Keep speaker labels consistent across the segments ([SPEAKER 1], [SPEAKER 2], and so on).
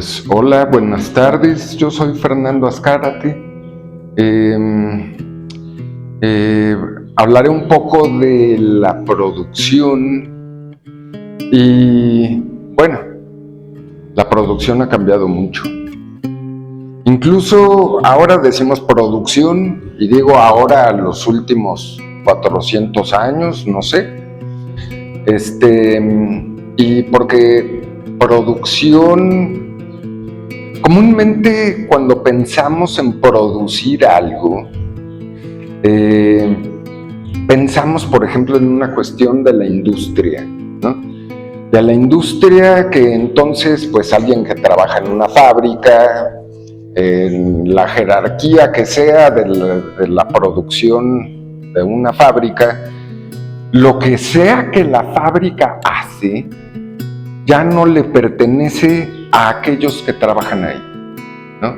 [SPEAKER 1] Pues hola, buenas tardes, yo soy Fernando Azcárate. Eh, eh, Hablaré un poco de la producción y bueno, la producción ha cambiado mucho. Incluso ahora decimos producción y digo ahora los últimos 400 años, no sé. Y porque producción, comúnmente cuando pensamos en producir algo, pensamos por ejemplo en una cuestión de la industria, ¿no? De la industria que entonces pues alguien que trabaja en una fábrica, en la jerarquía que sea de la producción de una fábrica, lo que sea que la fábrica hace ya no le pertenece a aquellos que trabajan ahí, ¿no?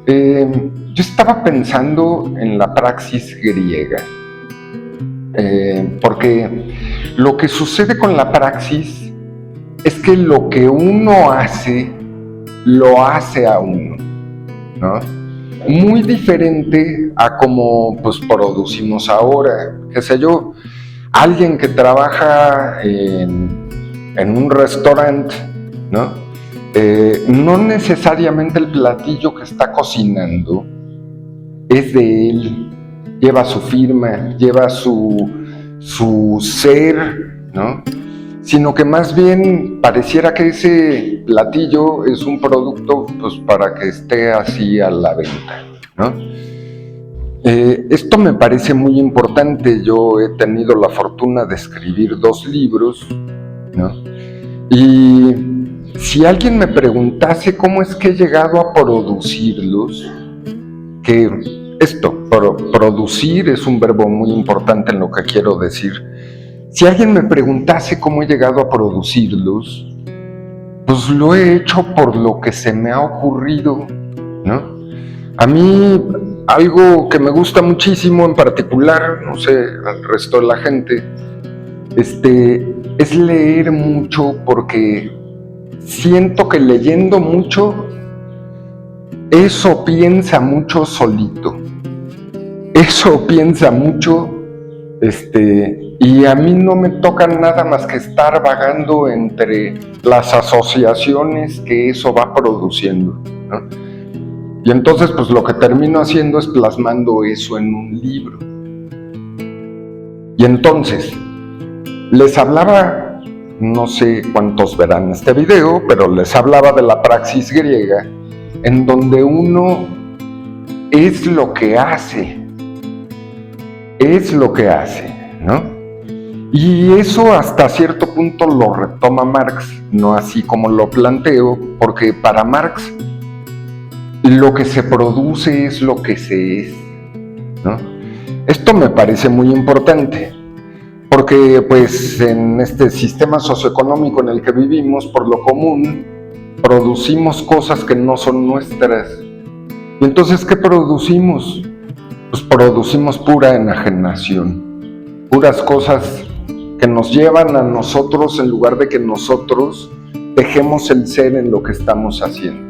[SPEAKER 1] Yo estaba pensando en la praxis griega, porque lo que sucede con la praxis es que lo que uno hace, lo hace a uno, ¿no? Muy diferente a como pues producimos ahora, qué sé yo, alguien que trabaja en un restaurante, ¿no? No necesariamente el platillo que está cocinando es de él, lleva su firma, lleva su ser, ¿no? Sino que más bien pareciera que ese platillo es un producto pues para que esté así a la venta, ¿no? Esto me parece muy importante. Yo he tenido la fortuna de escribir 2 libros, ¿no? Y si alguien me preguntase cómo es que he llegado a producirlos, que producir es un verbo muy importante en lo que quiero decir. Si alguien me preguntase cómo he llegado a producirlos, pues lo he hecho por lo que se me ha ocurrido, ¿no? A mí, algo que me gusta muchísimo en particular, no sé, al resto de la gente, es leer mucho, porque siento que leyendo mucho, eso piensa mucho solito. Eso piensa mucho, y a mí no me toca nada más que estar vagando entre las asociaciones que eso va produciendo, ¿no? Y entonces pues lo que termino haciendo es plasmando eso en un libro. Y entonces, les hablaba, no sé cuántos verán este video, pero les hablaba de la praxis griega, en donde uno es lo que hace, ¿no? Y eso hasta cierto punto lo retoma Marx, no así como lo planteo, porque para Marx lo que se produce es lo que se es, ¿no? Esto me parece muy importante, porque pues en este sistema socioeconómico en el que vivimos, por lo común, producimos cosas que no son nuestras. Y entonces, ¿qué producimos? Pues producimos pura enajenación, puras cosas que nos llevan a nosotros en lugar de que nosotros dejemos el ser en lo que estamos haciendo.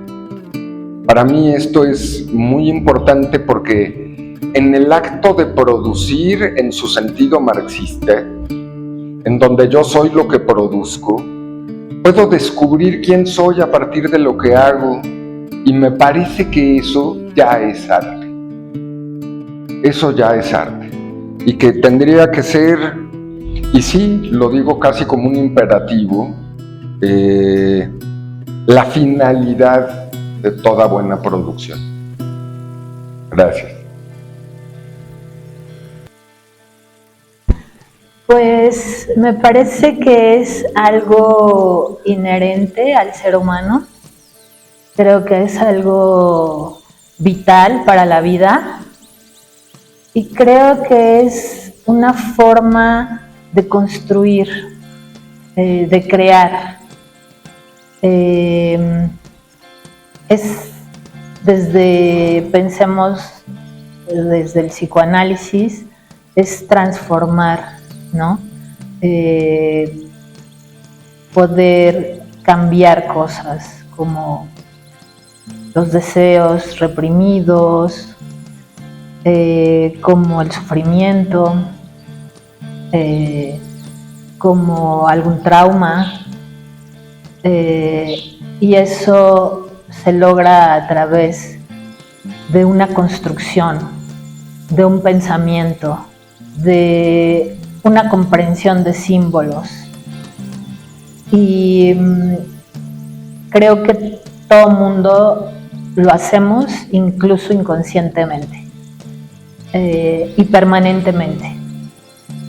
[SPEAKER 1] Para mí esto es muy importante porque en el acto de producir en su sentido marxista, en donde yo soy lo que produzco, puedo descubrir quién soy a partir de lo que hago, y me parece que eso ya es arte. Eso ya es arte. Y que tendría que ser, y sí, lo digo casi como un imperativo, la finalidad de toda buena producción. Gracias.
[SPEAKER 2] Pues me parece que es algo inherente al ser humano. Creo que es algo vital para la vida y creo que es una forma de construir, de crear. Pensemos desde el psicoanálisis, es transformar, ¿no? Poder cambiar cosas, como los deseos reprimidos, como el sufrimiento, como algún trauma, y eso se logra a través de una construcción, de un pensamiento, de una comprensión de símbolos. Y creo que todo mundo lo hacemos, incluso inconscientemente y permanentemente.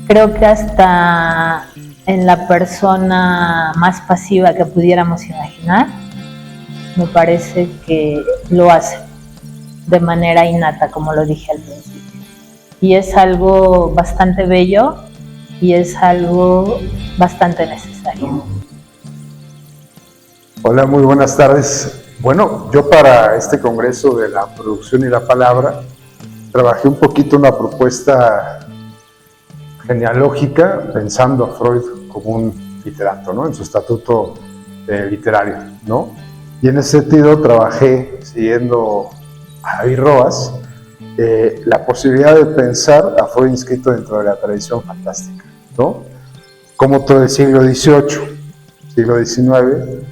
[SPEAKER 2] Creo que hasta en la persona más pasiva que pudiéramos imaginar, me parece que lo hace de manera innata, como lo dije al principio. Y es algo bastante bello y es algo bastante necesario.
[SPEAKER 3] Hola, muy buenas tardes. Bueno, yo para este congreso de la producción y la palabra trabajé un poquito una propuesta genealógica pensando a Freud como un literato, ¿no? En su estatuto literario, ¿no? Y en ese sentido trabajé, siguiendo a David Roas, la posibilidad de pensar a Freud inscrito dentro de la tradición fantástica, ¿no? Como todo el siglo XVIII, siglo XIX,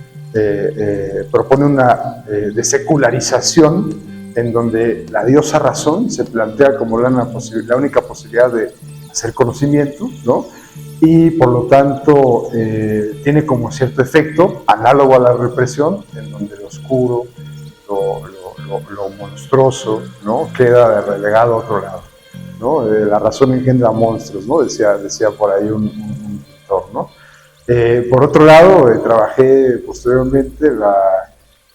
[SPEAKER 3] propone una desecularización en donde la diosa razón se plantea como la única posibilidad de hacer conocimiento, ¿no? Y por lo tanto tiene como cierto efecto análogo a la represión, en donde lo oscuro, lo monstruoso, ¿no? Queda relegado a otro lado, ¿no? La razón engendra monstruos, ¿no? Decía por ahí un pintor, ¿no? Por otro lado, trabajé posteriormente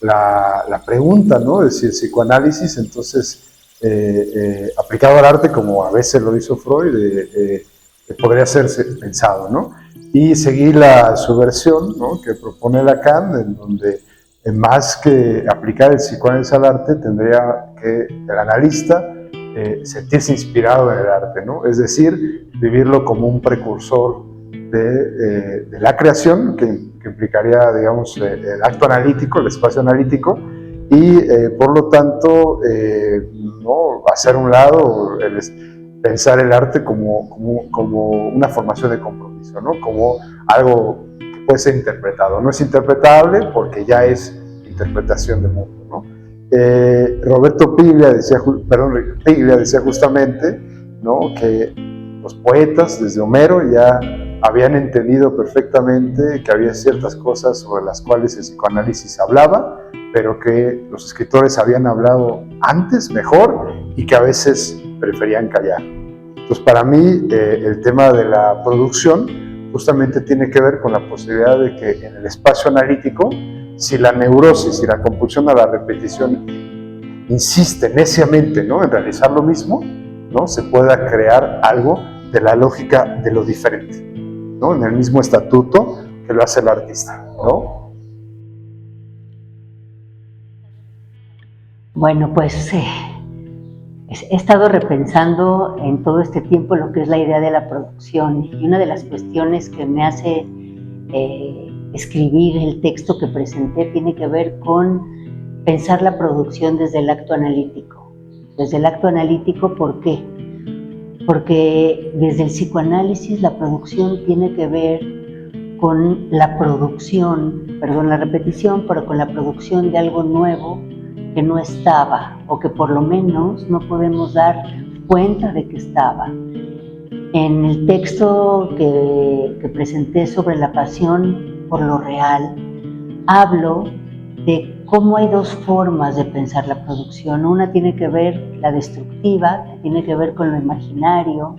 [SPEAKER 3] la pregunta, ¿no? De si el psicoanálisis, entonces, aplicado al arte, como a veces lo hizo Freud, podría ser pensado, ¿no? Y seguí su versión, ¿no? Que propone Lacan, en donde más que aplicar el psicoanálisis al arte, tendría que el analista sentirse inspirado en el arte, ¿no? Es decir, vivirlo como un precursor de la creación, que implicaría, digamos, el acto analítico, el espacio analítico, y por lo tanto, ¿no? Hacer a un lado pensar el arte como una formación de compromiso, ¿no? Como algo que puede ser interpretado. No es interpretable porque ya es interpretación del mundo, ¿no? Roberto Piglia decía justamente, ¿no? Que los poetas desde Homero ya habían entendido perfectamente que había ciertas cosas sobre las cuales el psicoanálisis hablaba, pero que los escritores habían hablado antes, mejor, y que a veces preferían callar. Entonces, para mí, el tema de la producción justamente tiene que ver con la posibilidad de que en el espacio analítico, si la neurosis y la compulsión a la repetición insiste neciamente, ¿no? En realizar lo mismo, ¿no? Se pueda crear algo de la lógica de lo diferente, ¿no? En el mismo estatuto que lo hace el artista, ¿no?
[SPEAKER 4] Bueno, pues he estado repensando en todo este tiempo lo que es la idea de la producción, y una de las cuestiones que me hace escribir el texto que presenté tiene que ver con pensar la producción desde el acto analítico. Desde el acto analítico, ¿por qué? Porque desde el psicoanálisis la producción tiene que ver con la producción, perdón, la repetición, pero con la producción de algo nuevo que no estaba, o que por lo menos no podemos dar cuenta de que estaba. En el texto que presenté sobre la pasión por lo real, hablo de cómo hay dos formas de pensar la producción. Una tiene que ver, la destructiva, que tiene que ver con lo imaginario,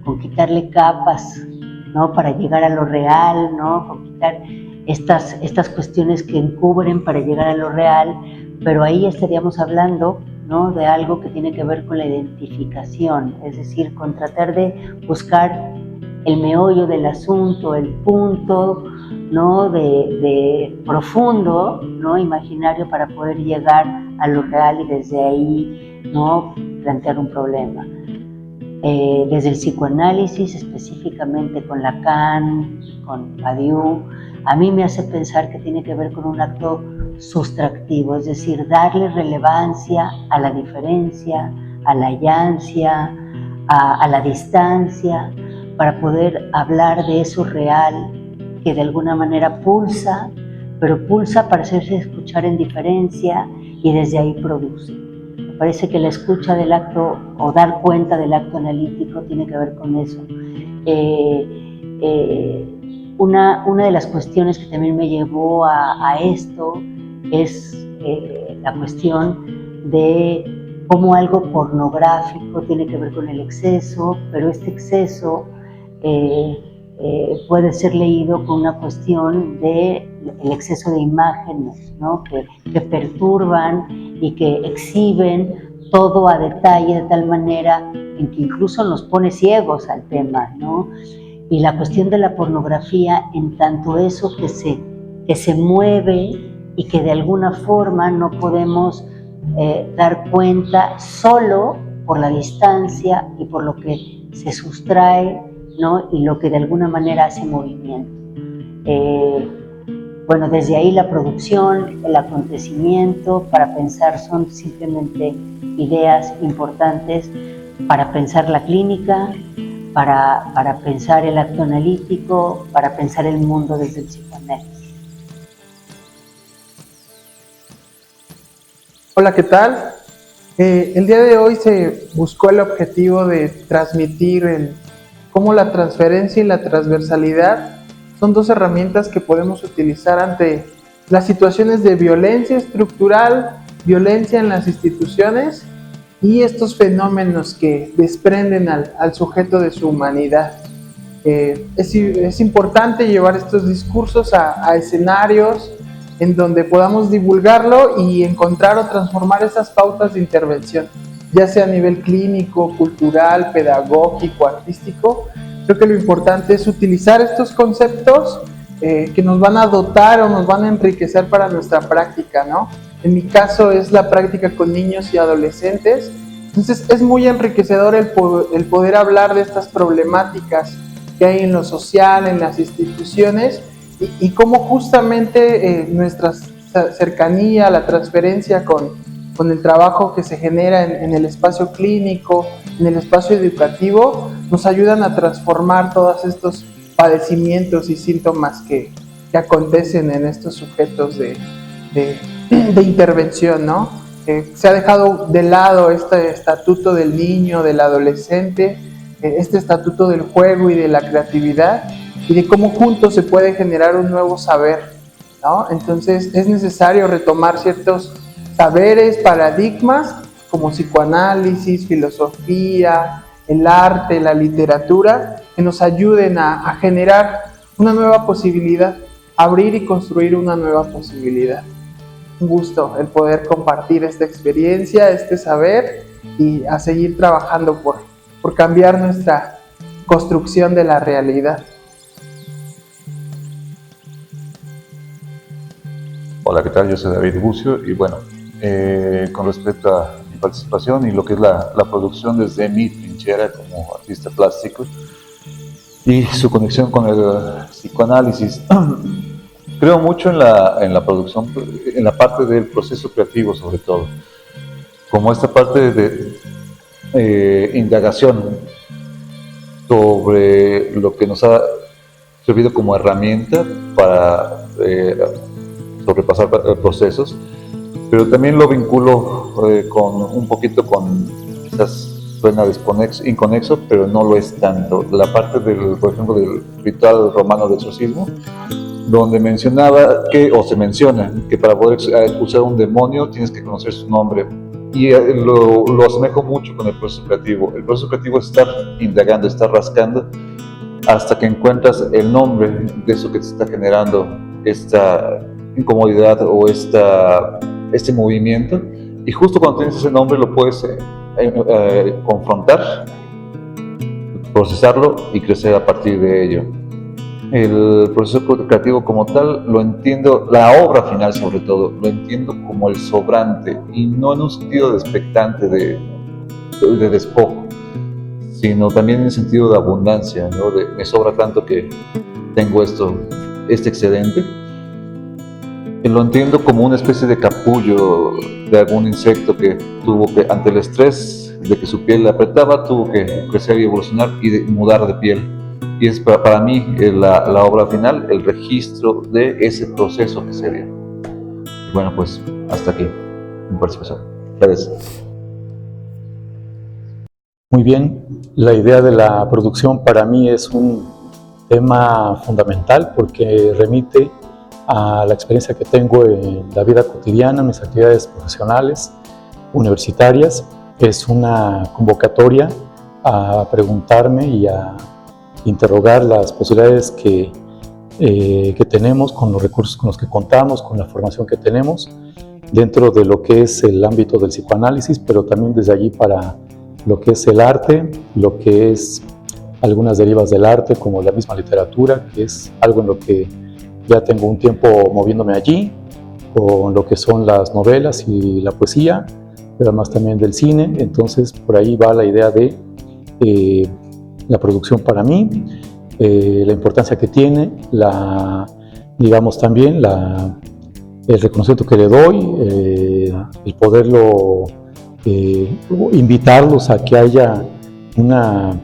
[SPEAKER 4] con quitarle capas, ¿no? Para llegar a lo real, ¿no? Con quitar estas cuestiones que encubren para llegar a lo real, pero ahí estaríamos hablando, ¿no? De algo que tiene que ver con la identificación, es decir, con tratar de buscar el meollo del asunto, el punto, ¿no? de profundo, ¿no? Imaginario, para poder llegar a lo real y desde ahí, ¿no? Plantear un problema. Desde el psicoanálisis, específicamente con Lacan, con Badiou, a mí me hace pensar que tiene que ver con un acto sustractivo, es decir, darle relevancia a la diferencia, a la yancia, a la distancia, para poder hablar de eso real que de alguna manera pulsa, pero pulsa para hacerse escuchar en diferencia y desde ahí produce. Me parece que la escucha del acto o dar cuenta del acto analítico tiene que ver con eso. Una de las cuestiones que también me llevó a esto es la cuestión de cómo algo pornográfico tiene que ver con el exceso, pero este exceso puede ser leído con una cuestión del exceso de imágenes, ¿no? que perturban y que exhiben todo a detalle de tal manera en que incluso nos pone ciegos al tema, ¿no? Y la cuestión de la pornografía, en tanto eso que se mueve y que de alguna forma no podemos dar cuenta solo por la distancia y por lo que se sustrae, ¿no? Y lo que de alguna manera hace movimiento. Bueno, desde ahí la producción, el acontecimiento, para pensar son simplemente ideas importantes para pensar la clínica, para pensar el acto analítico, para pensar el mundo desde el psicoanálisis.
[SPEAKER 5] Hola, ¿qué tal? El día de hoy se buscó el objetivo de transmitir cómo la transferencia y la transversalidad son dos herramientas que podemos utilizar ante las situaciones de violencia estructural, violencia en las instituciones y estos fenómenos que desprenden al sujeto de su humanidad. Es importante llevar estos discursos a escenarios en donde podamos divulgarlo y encontrar o transformar esas pautas de intervención, ya sea a nivel clínico, cultural, pedagógico, artístico. Creo que lo importante es utilizar estos conceptos que nos van a dotar o nos van a enriquecer para nuestra práctica, ¿no? En mi caso es la práctica con niños y adolescentes, entonces es muy enriquecedor el poder hablar de estas problemáticas que hay en lo social, en las instituciones, y cómo justamente nuestra cercanía, la transferencia con el trabajo que se genera en el espacio clínico, en el espacio educativo, nos ayudan a transformar todos estos padecimientos y síntomas que acontecen en estos sujetos de intervención, ¿no? Se ha dejado de lado este estatuto del niño, del adolescente, este estatuto del juego y de la creatividad, y de cómo juntos se puede generar un nuevo saber, ¿no? Entonces es necesario retomar ciertos saberes, paradigmas, como psicoanálisis, filosofía, el arte, la literatura, que nos ayuden a generar una nueva posibilidad, abrir y construir una nueva posibilidad. Un gusto el poder compartir esta experiencia, este saber, y a seguir trabajando por cambiar nuestra construcción de la realidad.
[SPEAKER 6] Hola, ¿qué tal? Yo soy David Bucio y bueno, con respecto a mi participación y lo que es la producción desde mi trinchera como artista plástico y su conexión con el psicoanálisis, creo mucho en la producción, en la parte del proceso creativo sobre todo, como esta parte de indagación sobre lo que nos ha servido como herramienta para sobrepasar procesos, pero también lo vinculo un poquito con, quizás suena inconexo, pero no lo es tanto, la parte por ejemplo, del ritual romano de exorcismo, donde se menciona que para poder expulsar un demonio tienes que conocer su nombre, y lo asemejo mucho con el proceso creativo. El proceso creativo es estar indagando, estar rascando, hasta que encuentras el nombre de eso que te está generando esta incomodidad o este movimiento, y justo cuando tienes ese nombre lo puedes confrontar, procesarlo y crecer a partir de ello. El proceso creativo como tal lo entiendo, la obra final sobre todo, lo entiendo como el sobrante, y no en un sentido de expectante, de despojo, sino también en el sentido de abundancia, ¿no? Me sobra tanto que tengo este excedente. Lo entiendo como una especie de capullo de algún insecto que tuvo que, ante el estrés de que su piel le apretaba, tuvo que crecer y evolucionar y mudar de piel. Y es para mí la obra final, el registro de ese proceso que se dio. Y bueno, pues hasta aquí mi participación. Gracias.
[SPEAKER 7] Muy bien, la idea de la producción para mí es un tema fundamental porque remite a la experiencia que tengo en la vida cotidiana, en mis actividades profesionales, universitarias. Es una convocatoria a preguntarme y a interrogar las posibilidades que tenemos con los recursos con los que contamos, con la formación que tenemos, dentro de lo que es el ámbito del psicoanálisis, pero también desde allí para lo que es el arte, lo que es algunas derivas del arte, como la misma literatura, que es algo en lo que ya tengo un tiempo moviéndome allí, con lo que son las novelas y la poesía, pero además también del cine. Entonces, por ahí va la idea de la producción para mí, la importancia que tiene, digamos también el reconocimiento que le doy, el poderlo invitarlos a que haya una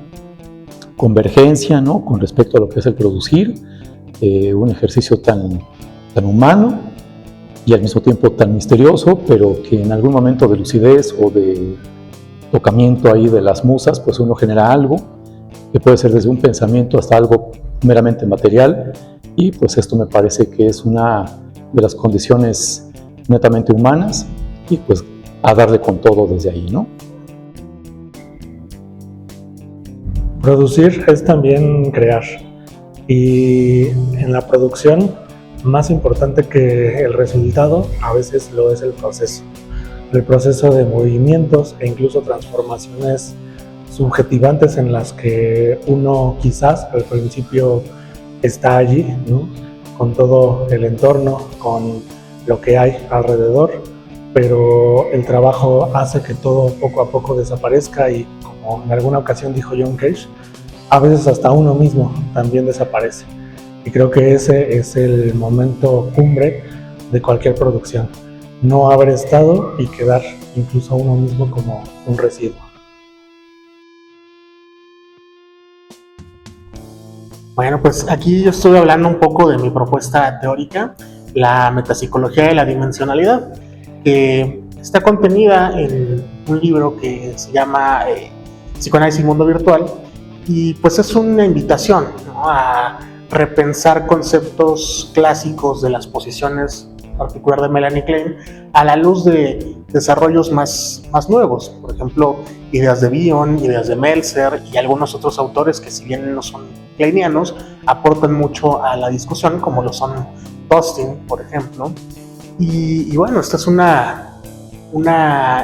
[SPEAKER 7] convergencia, ¿no?, con respecto a lo que es el producir, un ejercicio tan humano y al mismo tiempo tan misterioso, pero que en algún momento de lucidez o de tocamiento ahí de las musas, pues uno genera algo que puede ser desde un pensamiento hasta algo meramente material, y pues esto me parece que es una de las condiciones netamente humanas, y pues a darle con todo desde ahí, ¿no?
[SPEAKER 8] Producir es también crear, y en la producción, más importante que el resultado, a veces lo es el proceso de movimientos e incluso transformaciones subjetivantes en las que uno quizás al principio está allí, ¿no?, con todo el entorno, con lo que hay alrededor, pero el trabajo hace que todo poco a poco desaparezca, y como en alguna ocasión dijo John Cage, a veces hasta uno mismo también desaparece. Y creo que ese es el momento cumbre de cualquier producción, no haber estado y quedar incluso uno mismo como un residuo. Bueno, pues aquí yo estoy hablando un poco de mi propuesta teórica, la metapsicología de la dimensionalidad, que está contenida en un libro que se llama Psicoanálisis y Mundo Virtual, y pues es una invitación, ¿no?, a repensar conceptos clásicos de las posiciones, en particular de Melanie Klein, a la luz de desarrollos más nuevos. Por ejemplo, ideas de Bion, ideas de Meltzer y algunos otros autores que, si bien no son kleinianos, aportan mucho a la discusión, como lo son Tostin, por ejemplo. Y bueno, esta es una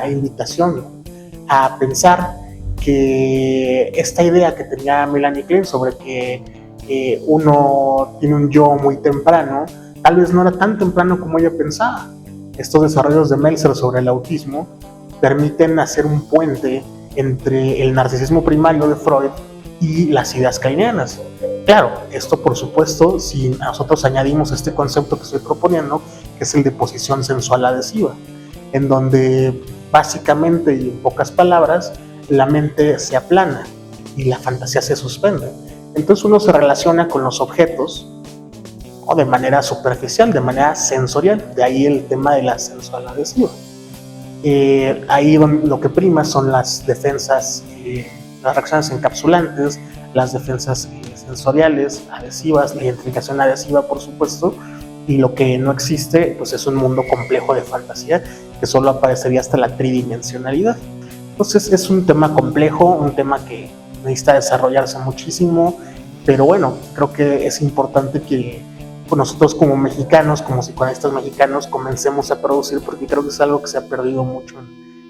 [SPEAKER 8] invitación a pensar que esta idea que tenía Melanie Klein sobre que uno tiene un yo muy temprano, tal vez no era tan temprano como ella pensaba. Estos desarrollos de Meltzer sobre el autismo permiten hacer un puente entre el narcisismo primario de Freud y las ideas kleinianas. Claro, esto por supuesto si nosotros añadimos este concepto que estoy proponiendo, que es el de posición sensual adhesiva, en donde básicamente y en pocas palabras la mente se aplana y la fantasía se suspende. Entonces uno se relaciona con los objetos, o de manera superficial, de manera sensorial, de ahí el tema de la sensual adhesiva. Ahí lo que prima son las defensas, las reacciones encapsulantes, las defensas sensoriales, adhesivas, la identificación adhesiva, por supuesto, y lo que no existe pues es un mundo complejo de fantasía que solo aparecería hasta la tridimensionalidad. Entonces es un tema complejo, un tema que necesita desarrollarse muchísimo, pero bueno, creo que es importante que nosotros como mexicanos, como psicoanalistas mexicanos, comencemos a producir, porque creo que es algo que se ha perdido mucho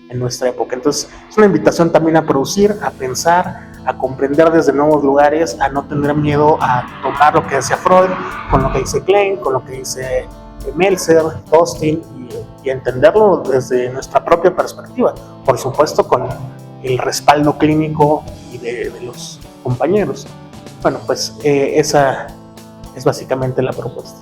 [SPEAKER 8] en nuestra época. Entonces es una invitación también a producir, a pensar, a comprender desde nuevos lugares, a no tener miedo a tomar lo que decía Freud, con lo que dice Klein, con lo que dice Meltzer, Tostin, y entenderlo desde nuestra propia perspectiva, por supuesto con el respaldo clínico y de los compañeros. Bueno, pues esa es básicamente la propuesta.